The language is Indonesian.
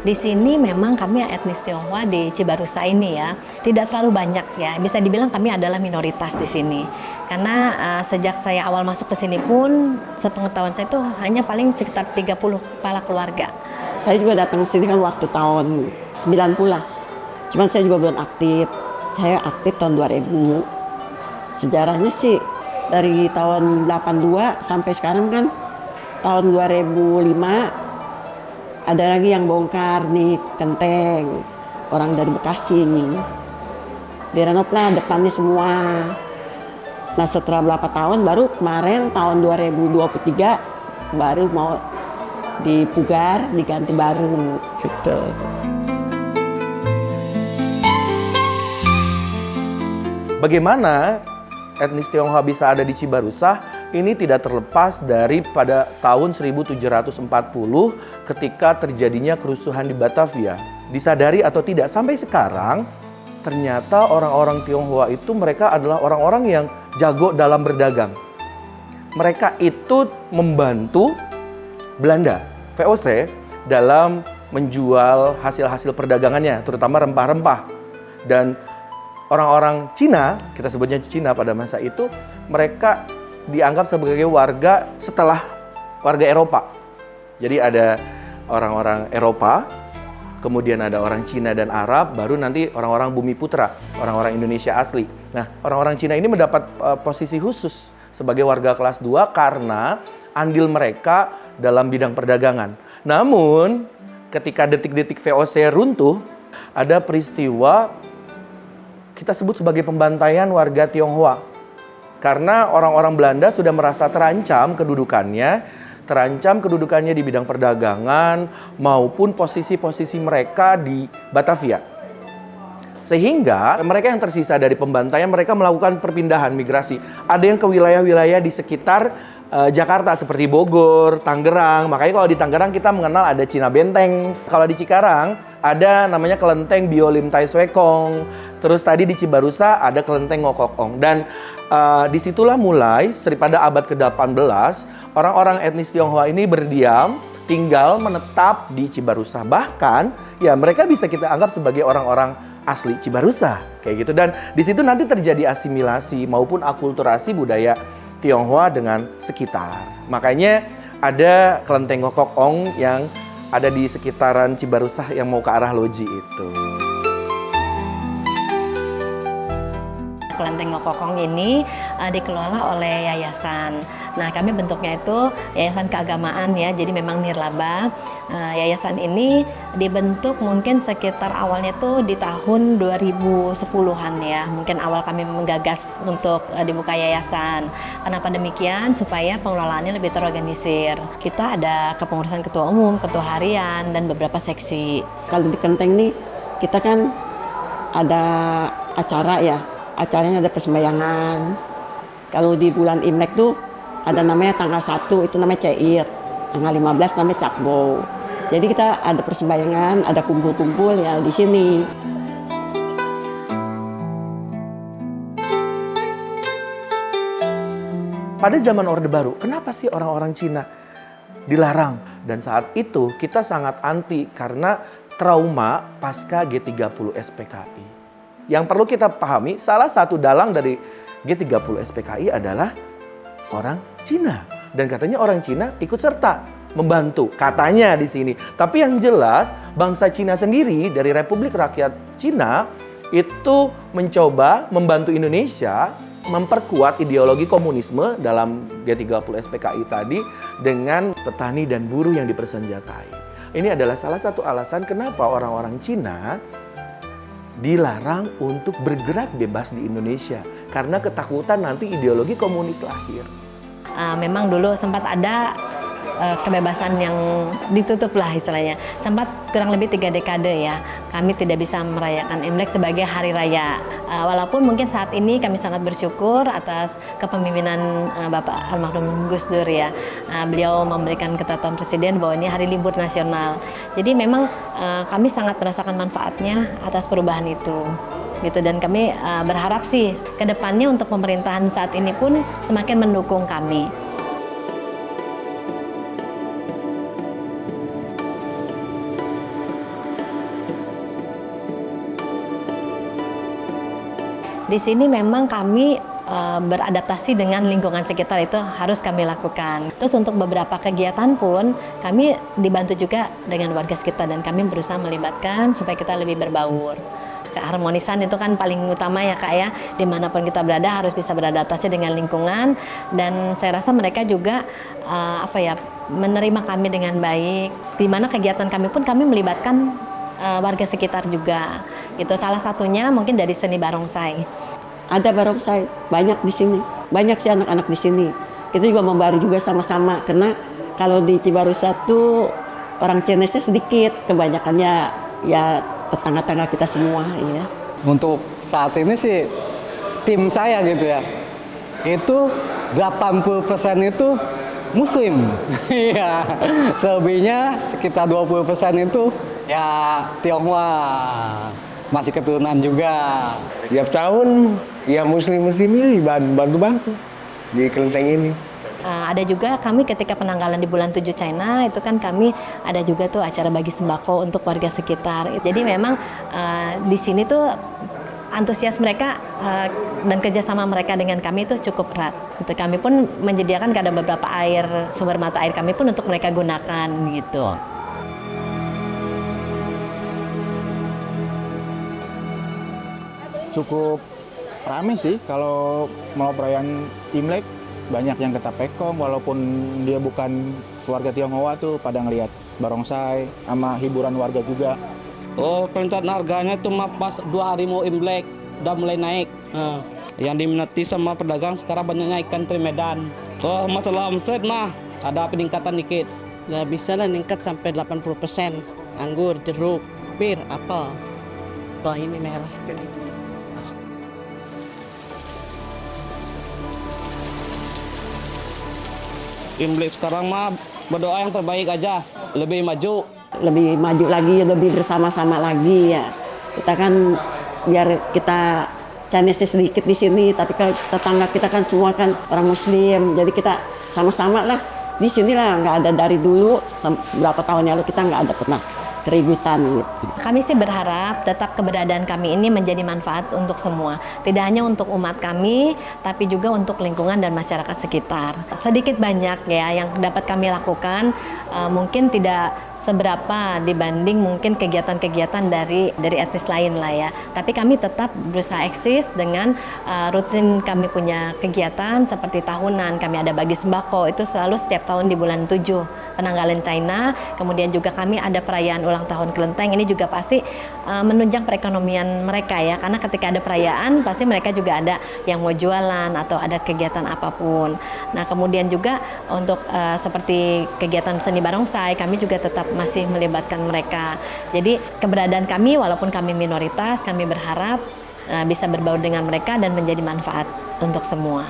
Di sini memang kami etnis Tionghoa di Cibarusa ini ya, tidak terlalu banyak ya. Bisa dibilang kami adalah minoritas di sini. Karena sejak saya awal masuk ke sini pun, sepengetahuan saya itu hanya paling sekitar 30 kepala keluarga. Saya juga datang ke sini kan waktu tahun 90-an. Cuman saya juga belum aktif. Saya aktif tahun 2000. Sejarahnya sih dari tahun 82 sampai sekarang kan tahun 2005 ada lagi yang bongkar nih Kenteng, orang dari Bekasi nih. Direnov lah depannya semua. Nah setelah berapa tahun baru kemarin tahun 2023 baru mau dipugar, diganti baru gitu. Bagaimana etnis Tionghoa bisa ada di Cibarusah? Ini tidak terlepas dari pada tahun 1740 ketika terjadinya kerusuhan di Batavia. Disadari atau tidak, sampai sekarang ternyata orang-orang Tionghoa itu mereka adalah orang-orang yang jago dalam berdagang. Mereka itu membantu Belanda, VOC, dalam menjual hasil-hasil perdagangannya, terutama rempah-rempah. Dan orang-orang Cina, kita sebutnya Cina pada masa itu, mereka dianggap sebagai warga setelah warga Eropa. Jadi ada orang-orang Eropa, kemudian ada orang Cina dan Arab, baru nanti orang-orang Bumi Putra, orang-orang Indonesia asli. Nah, orang-orang Cina ini mendapat posisi khusus sebagai warga kelas 2 karena andil mereka dalam bidang perdagangan. Namun, ketika detik-detik VOC runtuh, ada peristiwa kita sebut sebagai pembantaian warga Tionghoa. Karena orang-orang Belanda sudah merasa terancam kedudukannya di bidang perdagangan maupun posisi-posisi mereka di Batavia. Sehingga mereka yang tersisa dari pembantaian, mereka melakukan perpindahan migrasi. Ada yang ke wilayah-wilayah di sekitar Jakarta seperti Bogor, Tangerang. Makanya kalau di Tangerang kita mengenal ada Cina Benteng. Kalau di Cikarang ada namanya Kelenteng Biolim Tai Swekong. Terus tadi di Cibarusa ada Kelenteng Ngokok Ong. Dan disitulah mulai pada abad ke-18 orang-orang etnis Tionghoa ini berdiam, tinggal menetap di Cibarusa. Bahkan ya mereka bisa kita anggap sebagai orang-orang asli Cibarusa kayak gitu. Dan di situ nanti terjadi asimilasi maupun akulturasi budaya Tionghoa dengan sekitar. Makanya ada Kelenteng Ngokok Ong yang ada di sekitaran Cibarusah yang mau ke arah Loji itu. Kelenteng Ngokok Ong ini dikelola oleh yayasan. Nah, kami bentuknya itu yayasan keagamaan ya, jadi memang nirlaba. Yayasan ini dibentuk mungkin sekitar awalnya itu di tahun 2010-an ya. Mungkin awal kami menggagas untuk dibuka yayasan. Kenapa demikian? Supaya pengelolaannya lebih terorganisir. Kita ada kepengurusan ketua umum, ketua harian, dan beberapa seksi. Kalau di Kenteng nih, kita kan ada acara ya. Acaranya ada persembayangan. Kalau di bulan Imlek tuh ada namanya tanggal 1, itu namanya Cair. Tanggal 15 namanya Cakbo. Jadi kita ada persembayangan, ada kumpul-kumpul ya di sini. Pada zaman Orde Baru, kenapa sih orang-orang Cina dilarang? Dan saat itu kita sangat anti karena trauma pasca G30 SPKI. Yang perlu kita pahami, salah satu dalang dari G30 SPKI adalah orang Cina. Dan katanya orang Cina ikut serta membantu, katanya di sini. Tapi yang jelas, bangsa Cina sendiri dari Republik Rakyat Cina itu mencoba membantu Indonesia memperkuat ideologi komunisme dalam G30 SPKI tadi dengan petani dan buruh yang dipersenjatai. Ini adalah salah satu alasan kenapa orang-orang Cina dilarang untuk bergerak bebas di Indonesia karena ketakutan nanti ideologi komunis lahir. Memang dulu sempat ada kebebasan yang ditutup lah istilahnya. Sempat kurang lebih 3 dekade ya, kami tidak bisa merayakan Imlek sebagai hari raya. Walaupun mungkin saat ini kami sangat bersyukur atas kepemimpinan Bapak almarhum Gus Dur ya. Beliau memberikan ketetapan presiden bahwa ini hari libur nasional. Jadi memang kami sangat merasakan manfaatnya atas perubahan itu. Gitu, dan kami berharap sih ke depannya untuk pemerintahan saat ini pun semakin mendukung kami. Di sini memang kami beradaptasi dengan lingkungan sekitar, itu harus kami lakukan. Terus untuk beberapa kegiatan pun kami dibantu juga dengan warga sekitar dan kami berusaha melibatkan supaya kita lebih berbaur. Keharmonisan itu kan paling utama ya Kak ya, dimanapun kita berada harus bisa beradaptasi dengan lingkungan, dan saya rasa mereka juga menerima kami dengan baik. Dimana kegiatan kami pun kami melibatkan warga sekitar juga. Itu salah satunya mungkin dari seni barongsai. Ada barongsai banyak di sini, banyak sih anak-anak di sini. Itu juga membaru juga sama-sama, karena kalau di Cibarusah tuh orang Cinesnya sedikit, kebanyakannya ya tetangga-tangga kita semua ya. Untuk saat ini sih tim saya gitu ya, itu 80% itu muslim. Iya, selebihnya sekitar 20% itu ya Tionghoa, masih keturunan juga. Tiap tahun ya muslim-muslim ini bantu-bantu di kelenteng ini. Ada juga kami ketika penanggalan di bulan 7 China, itu kan kami ada juga tuh acara bagi sembako untuk warga sekitar. Jadi memang di sini tuh antusias mereka dan kerjasama mereka dengan kami itu cukup erat. Untuk kami pun menyediakan ada beberapa sumber mata air kami pun untuk mereka gunakan gitu. Cukup rame sih kalau mau perayaan Imlek, banyak yang ke Tapekong walaupun dia bukan keluarga Tionghoa tuh pada ngelihat barongsai sama hiburan warga juga. Oh, perencanaan harganya itu pas 2 hari mau Imlek udah mulai naik. Yang diminati sama pedagang sekarang banyaknya ikan teri Medan. Oh, masalah omset mah ada peningkatan dikit. Ya bisa lah meningkat sampai 80%. Anggur, jeruk, pir, apel. Wah ini merah. Imlek sekarang mah berdoa yang terbaik aja, lebih maju. Lebih maju lagi, lebih bersama-sama lagi ya. Kita kan biar kita Chinese sedikit di sini, tapi kalau tetangga kita kan semua kan orang Muslim, jadi kita sama-sama lah di sini lah. Nggak ada dari dulu berapa tahun yang lalu kita nggak ada pernah keributan gitu. Kami sih berharap tetap keberadaan kami ini menjadi manfaat untuk semua. Tidak hanya untuk umat kami, tapi juga untuk lingkungan dan masyarakat sekitar. Sedikit banyak ya yang dapat kami lakukan, mungkin tidak seberapa dibanding mungkin kegiatan-kegiatan dari etnis lain lah ya. Tapi kami tetap berusaha eksis dengan rutin kami punya kegiatan seperti tahunan. Kami ada bagi sembako, itu selalu setiap tahun di bulan 7 penanggalan China. Kemudian juga kami ada perayaan ulang tahun kelenteng, ini juga pasti menunjang perekonomian mereka ya, karena ketika ada perayaan pasti mereka juga ada yang mau jualan atau ada kegiatan apapun. Nah kemudian juga untuk seperti kegiatan seni barongsai, kami juga tetap masih melibatkan mereka. Jadi keberadaan kami walaupun kami minoritas, kami berharap bisa berbaur dengan mereka dan menjadi manfaat untuk semua.